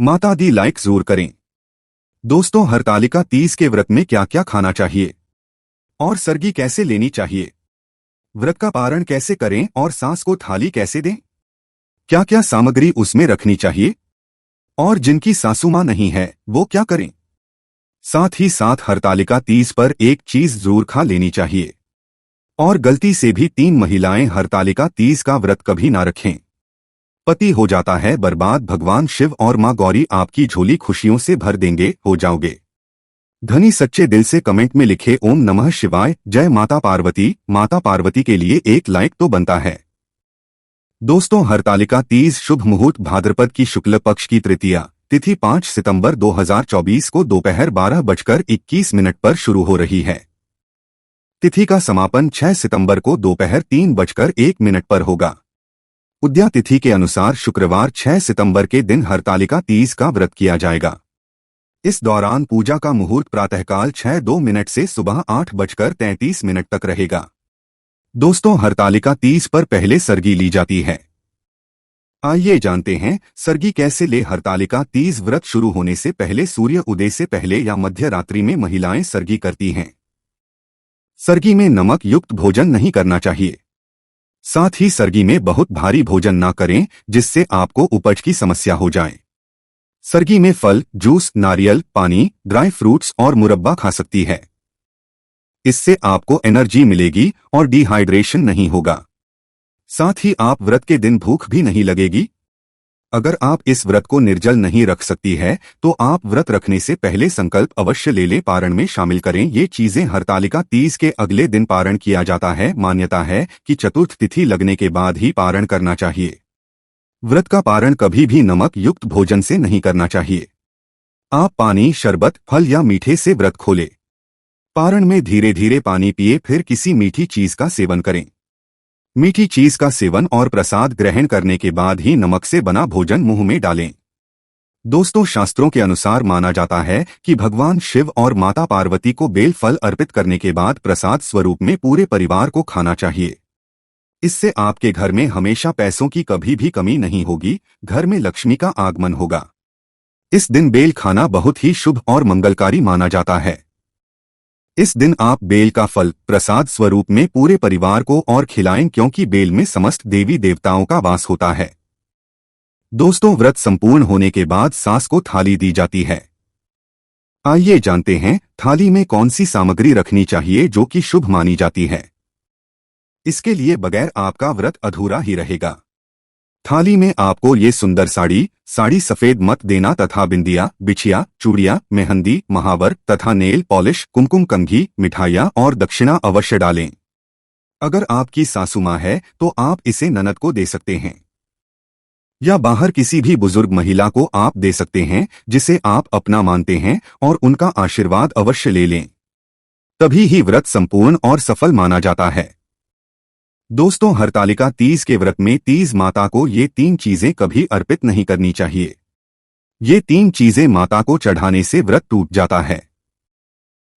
माता दी लाइक जरूर करें। दोस्तों, हरतालिका तीज के व्रत में क्या क्या खाना चाहिए और सरगी कैसे लेनी चाहिए, व्रत का पारण कैसे करें और सांस को थाली कैसे दें, क्या क्या सामग्री उसमें रखनी चाहिए और जिनकी सासू मां नहीं है वो क्या करें। साथ ही साथ हरतालिका तीज पर एक चीज जरूर खा लेनी चाहिए और गलती से भी 3 महिलाएं हरतालिका तीज का व्रत कभी ना रखें। पति हो जाता है बर्बाद, भगवान शिव और मां गौरी आपकी झोली खुशियों से भर देंगे, हो जाओगे धनी। सच्चे दिल से कमेंट में लिखे ओम नमः शिवाय, जय माता पार्वती। माता पार्वती के लिए एक लाइक तो बनता है। दोस्तों, हरतालिका तीज शुभ मुहूर्त भाद्रपद की शुक्ल पक्ष की तृतीया तिथि 5 सितंबर 2024 को दोपहर 12:21 पर शुरू हो रही है। तिथि का समापन 6 सितंबर को दोपहर 3:01 पर होगा। उद्या तिथि के अनुसार शुक्रवार 6 सितंबर के दिन हरतालिका तीज का व्रत किया जाएगा। इस दौरान पूजा का मुहूर्त प्रातःकाल 6:02 से सुबह 8:33 तक रहेगा। दोस्तों, हरतालिका तीज पर पहले सरगी ली जाती है। आइए जानते हैं सरगी कैसे ले। हरतालिका तीज व्रत शुरू होने से पहले सूर्य उदय से पहले या मध्य रात्रि में महिलाएं सरगी करती हैं। सरगी में नमक युक्त भोजन नहीं करना चाहिए। साथ ही सरगी में बहुत भारी भोजन ना करें जिससे आपको उपज की समस्या हो जाए। सरगी में फल, जूस, नारियल पानी, ड्राई फ्रूट्स और मुरब्बा खा सकती है। इससे आपको एनर्जी मिलेगी और डिहाइड्रेशन नहीं होगा। साथ ही आप व्रत के दिन भूख भी नहीं लगेगी। अगर आप इस व्रत को निर्जल नहीं रख सकती है तो आप व्रत रखने से पहले संकल्प अवश्य ले लें, पारण में शामिल करें ये चीजें। हरतालिका तीज के अगले दिन पारण किया जाता है। मान्यता है कि चतुर्थ तिथि लगने के बाद ही पारण करना चाहिए। व्रत का पारण कभी भी नमक युक्त भोजन से नहीं करना चाहिए। आप पानी, शरबत, फल या मीठे से व्रत खोलें। पारण में धीरे धीरे पानी पिए, फिर किसी मीठी चीज का सेवन करें। मीठी चीज का सेवन और प्रसाद ग्रहण करने के बाद ही नमक से बना भोजन मुंह में डालें। दोस्तों, शास्त्रों के अनुसार माना जाता है कि भगवान शिव और माता पार्वती को बेल फल अर्पित करने के बाद प्रसाद स्वरूप में पूरे परिवार को खाना चाहिए। इससे आपके घर में हमेशा पैसों की कभी भी कमी नहीं होगी, घर में लक्ष्मी का आगमन होगा। इस दिन बेल खाना बहुत ही शुभ और मंगलकारी माना जाता है। इस दिन आप बेल का फल प्रसाद स्वरूप में पूरे परिवार को और खिलाएं, क्योंकि बेल में समस्त देवी देवताओं का वास होता है। दोस्तों, व्रत संपूर्ण होने के बाद सास को थाली दी जाती है। आइए जानते हैं थाली में कौन सी सामग्री रखनी चाहिए जो कि शुभ मानी जाती है। इसके लिए बगैर आपका व्रत अधूरा ही रहेगा। थाली में आपको ये सुंदर साड़ी सफेद मत देना तथा बिंदिया, बिछिया, चूड़ियां, मेहंदी, महावर तथा नेल पॉलिश, कुमकुम, कंघी, मिठाइयां और दक्षिणा अवश्य डालें। अगर आपकी सासू मां है तो आप इसे ननद को दे सकते हैं या बाहर किसी भी बुजुर्ग महिला को आप दे सकते हैं जिसे आप अपना मानते हैं, और उनका आशीर्वाद अवश्य ले लें। तभी ही व्रत संपूर्ण और सफल माना जाता है। दोस्तों, हरतालिका तीज के व्रत में तीज माता को ये 3 चीजें कभी अर्पित नहीं करनी चाहिए। ये 3 चीजें माता को चढ़ाने से व्रत टूट जाता है।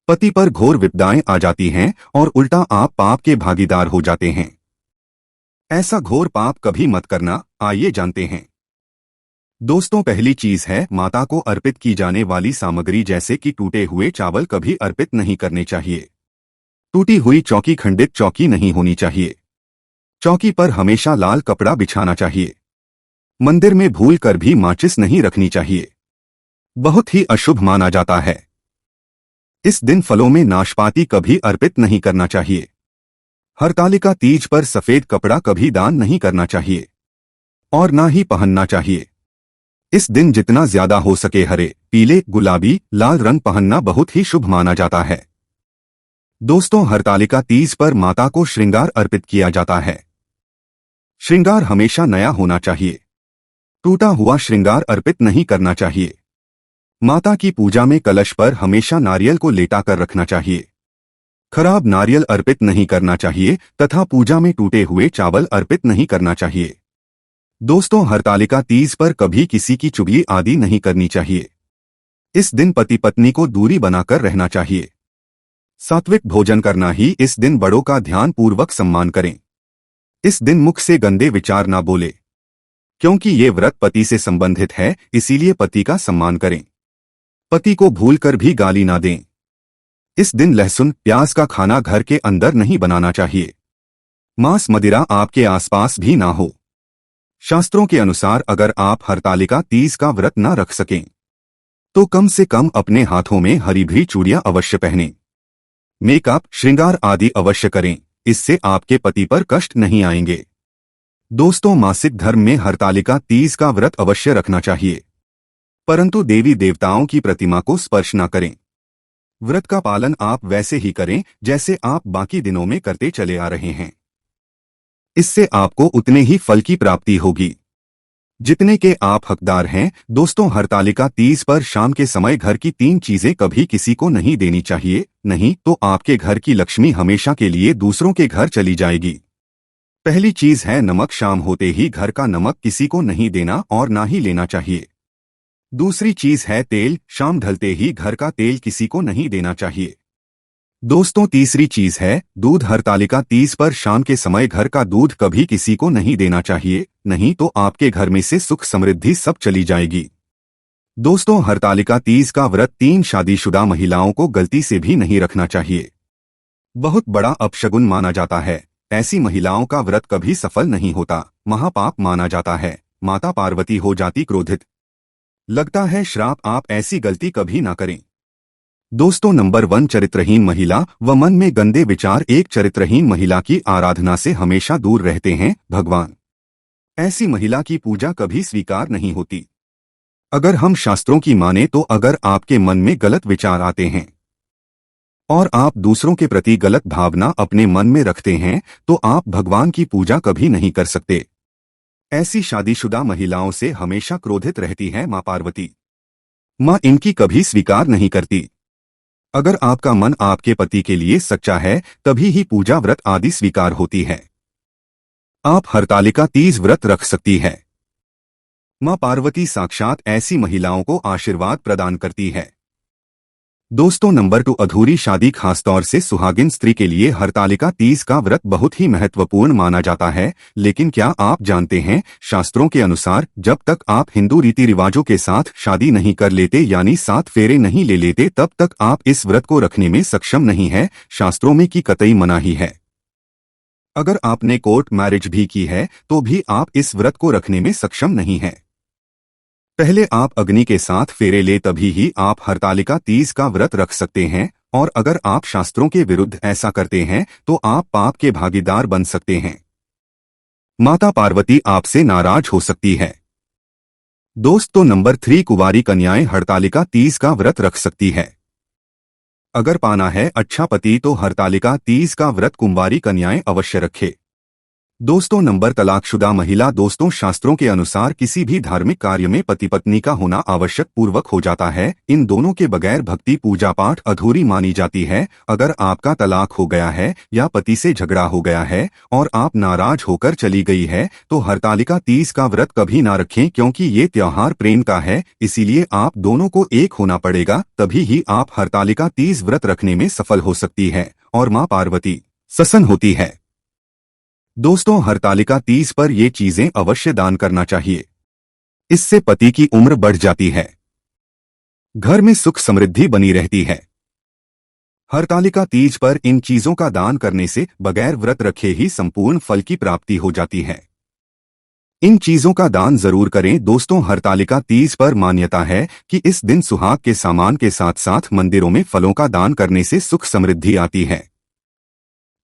पति पर घोर विपदाएं आ जाती हैं और उल्टा आप पाप के भागीदार हो जाते हैं। ऐसा घोर पाप कभी मत करना। आइए जानते हैं। दोस्तों, पहली चीज है माता को अर्पित की जाने वाली सामग्री, जैसे कि टूटे हुए चावल कभी अर्पित नहीं करने चाहिए। टूटी हुई चौकी, खंडित चौकी नहीं होनी चाहिए। चौकी पर हमेशा लाल कपड़ा बिछाना चाहिए। मंदिर में भूल कर भी माचिस नहीं रखनी चाहिए, बहुत ही अशुभ माना जाता है। इस दिन फलों में नाशपाती कभी अर्पित नहीं करना चाहिए। हरतालिका तीज पर सफेद कपड़ा कभी दान नहीं करना चाहिए और ना ही पहनना चाहिए। इस दिन जितना ज्यादा हो सके हरे, पीले, गुलाबी, लाल रंग पहनना बहुत ही शुभ माना जाता है। दोस्तों, हरतालिका तीज पर माता को श्रृंगार अर्पित किया जाता है। श्रृंगार हमेशा नया होना चाहिए। टूटा हुआ श्रृंगार अर्पित नहीं करना चाहिए। माता की पूजा में कलश पर हमेशा नारियल को लेटा कर रखना चाहिए। खराब नारियल अर्पित नहीं करना चाहिए तथा पूजा में टूटे हुए चावल अर्पित नहीं करना चाहिए। दोस्तों, हरतालिका तीज पर कभी किसी की चुगली आदि नहीं करनी चाहिए। इस दिन पति पत्नी को दूरी बनाकर रहना चाहिए। सात्विक भोजन करना ही इस दिन बड़ों का ध्यान पूर्वक सम्मान करें। इस दिन मुख से गंदे विचार ना बोले। क्योंकि ये व्रत पति से संबंधित है, इसीलिए पति का सम्मान करें। पति को भूलकर भी गाली ना दें। इस दिन लहसुन प्याज का खाना घर के अंदर नहीं बनाना चाहिए। मांस मदिरा आपके आसपास भी ना हो। शास्त्रों के अनुसार अगर आप हरतालिका तीज का व्रत न रख सकें तो कम से कम अपने हाथों में हरी भरी चूड़ियां अवश्य पहनें। मेकअप श्रृंगार आदि अवश्य करें, इससे आपके पति पर कष्ट नहीं आएंगे। दोस्तों, मासिक धर्म में हरतालिका तीज का व्रत अवश्य रखना चाहिए, परंतु देवी देवताओं की प्रतिमा को स्पर्श न करें। व्रत का पालन आप वैसे ही करें जैसे आप बाकी दिनों में करते चले आ रहे हैं। इससे आपको उतने ही फल की प्राप्ति होगी जितने के आप हकदार हैं। दोस्तों, हरतालिका तीज पर शाम के समय घर की 3 चीजें कभी किसी को नहीं देनी चाहिए, नहीं तो आपके घर की लक्ष्मी हमेशा के लिए दूसरों के घर चली जाएगी। पहली चीज है नमक। शाम होते ही घर का नमक किसी को नहीं देना और ना ही लेना चाहिए। दूसरी चीज है तेल। शाम ढलते ही घर का तेल किसी को नहीं देना चाहिए। दोस्तों, तीसरी चीज है दूध। हरतालिका तीज पर शाम के समय घर का दूध कभी किसी को नहीं देना चाहिए, नहीं तो आपके घर में से सुख समृद्धि सब चली जाएगी। दोस्तों, हरतालिका तीज का व्रत 3 शादीशुदा महिलाओं को गलती से भी नहीं रखना चाहिए। बहुत बड़ा अपशगुन माना जाता है। ऐसी महिलाओं का व्रत कभी सफल नहीं होता, महापाप माना जाता है। माता पार्वती हो जाती क्रोधित। लगता है श्राप। आप ऐसी गलती कभी ना करें। दोस्तों, नंबर 1 चरित्रहीन महिला व मन में गंदे विचार। एक चरित्रहीन महिला की आराधना से हमेशा दूर रहते हैं भगवान। ऐसी महिला की पूजा कभी स्वीकार नहीं होती। अगर हम शास्त्रों की माने तो अगर आपके मन में गलत विचार आते हैं और आप दूसरों के प्रति गलत भावना अपने मन में रखते हैं तो आप भगवान की पूजा कभी नहीं कर सकते। ऐसी शादीशुदा महिलाओं से हमेशा क्रोधित रहती है मां पार्वती। मां इनकी कभी स्वीकार नहीं करती। अगर आपका मन आपके पति के लिए सच्चा है तभी ही पूजा व्रत आदि स्वीकार होती है। आप हरतालिका तीज व्रत रख सकती है। मां पार्वती साक्षात ऐसी महिलाओं को आशीर्वाद प्रदान करती है। दोस्तों, नंबर 2 अधूरी शादी। खासतौर से सुहागिन स्त्री के लिए हरतालिका तीज का व्रत बहुत ही महत्वपूर्ण माना जाता है। लेकिन क्या आप जानते हैं, शास्त्रों के अनुसार जब तक आप हिंदू रीति रिवाजों के साथ शादी नहीं कर लेते यानी 7 फेरे नहीं ले लेते तब तक आप इस व्रत को रखने में सक्षम नहीं है। शास्त्रों में की कतई मनाही है। अगर आपने कोर्ट मैरिज भी की है तो भी आप इस व्रत को रखने में सक्षम नहीं है। पहले आप अग्नि के साथ फेरे ले तभी ही आप हरतालिका तीज का व्रत रख सकते हैं, और अगर आप शास्त्रों के विरुद्ध ऐसा करते हैं तो आप पाप के भागीदार बन सकते हैं। माता पार्वती आपसे नाराज हो सकती है। दोस्तों, नंबर 3 कुंवारी कन्याएं हरतालिका तीज का व्रत रख सकती है। अगर पाना है अच्छा पति तो हरतालिका तीज का व्रत कुंवारी कन्याएं अवश्य रखे। दोस्तों, नंबर तलाकशुदा महिला। दोस्तों, शास्त्रों के अनुसार किसी भी धार्मिक कार्य में पति पत्नी का होना आवश्यक पूर्वक हो जाता है। इन दोनों के बगैर भक्ति पूजा पाठ अधूरी मानी जाती है। अगर आपका तलाक हो गया है या पति से झगड़ा हो गया है और आप नाराज होकर चली गई है तो हरतालिका तीज का व्रत कभी ना रखें, क्योंकि ये त्योहार प्रेम का है। इसीलिए आप दोनों को एक होना पड़ेगा, तभी ही आप हरतालिका तीज व्रत रखने में सफल हो सकती है और मां पार्वती प्रसन्न होती है। दोस्तों, हरतालिका तीज पर ये चीजें अवश्य दान करना चाहिए। इससे पति की उम्र बढ़ जाती है, घर में सुख समृद्धि बनी रहती है। हरतालिका तीज पर इन चीजों का दान करने से बगैर व्रत रखे ही संपूर्ण फल की प्राप्ति हो जाती है। इन चीजों का दान जरूर करें। दोस्तों, हरतालिका तीज पर मान्यता है कि इस दिन सुहाग के सामान के साथ साथ मंदिरों में फलों का दान करने से सुख समृद्धि आती है।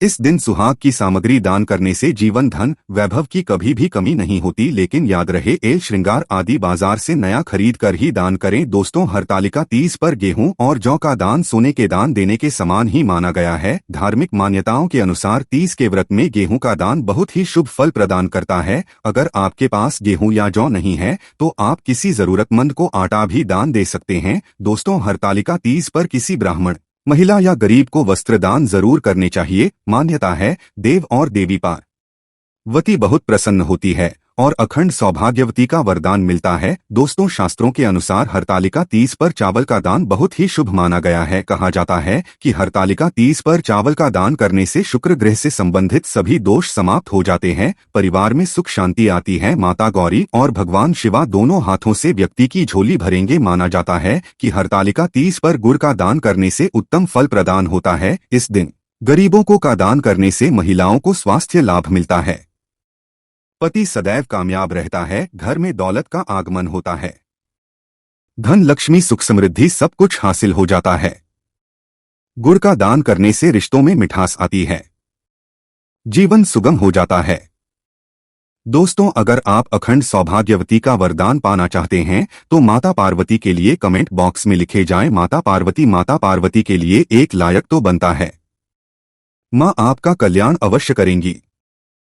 इस दिन सुहाग की सामग्री दान करने से जीवन धन वैभव की कभी भी कमी नहीं होती। लेकिन याद रहे, एल श्रृंगार आदि बाजार से नया खरीद कर ही दान करें। दोस्तों, हरतालिका तीज पर गेहूं और जौ का दान सोने के दान देने के समान ही माना गया है। धार्मिक मान्यताओं के अनुसार तीज के व्रत में गेहूं का दान बहुत ही शुभ फल प्रदान करता है। अगर आपके पास गेहूं या जौ नहीं है तो आप किसी जरूरतमंद को आटा भी दान दे सकते हैं। दोस्तों, हरतालिका तीज पर किसी ब्राह्मण महिला या गरीब को वस्त्र दान जरूर करने चाहिए। मान्यता है देव और देवी पार वती बहुत प्रसन्न होती है और अखंड सौभाग्यवती का वरदान मिलता है। दोस्तों, शास्त्रों के अनुसार हरतालिका तीज पर चावल का दान बहुत ही शुभ माना गया है। कहा जाता है कि हरतालिका तीज पर चावल का दान करने से शुक्र ग्रह से संबंधित सभी दोष समाप्त हो जाते हैं, परिवार में सुख शांति आती है। माता गौरी और भगवान शिवा दोनों हाथों से व्यक्ति की झोली भरेंगे। माना जाता है कि हरतालिका तीज पर गुड़ का दान करने से उत्तम फल प्रदान होता है। इस दिन गरीबों को का दान करने से महिलाओं को स्वास्थ्य लाभ मिलता है, पति सदैव कामयाब रहता है, घर में दौलत का आगमन होता है, धन लक्ष्मी सुख समृद्धि सब कुछ हासिल हो जाता है। गुड़ का दान करने से रिश्तों में मिठास आती है, जीवन सुगम हो जाता है। दोस्तों, अगर आप अखंड सौभाग्यवती का वरदान पाना चाहते हैं तो माता पार्वती के लिए कमेंट बॉक्स में लिखे जाएं माता पार्वती के लिए एक लायक तो बनता है। मां आपका कल्याण अवश्य करेंगी।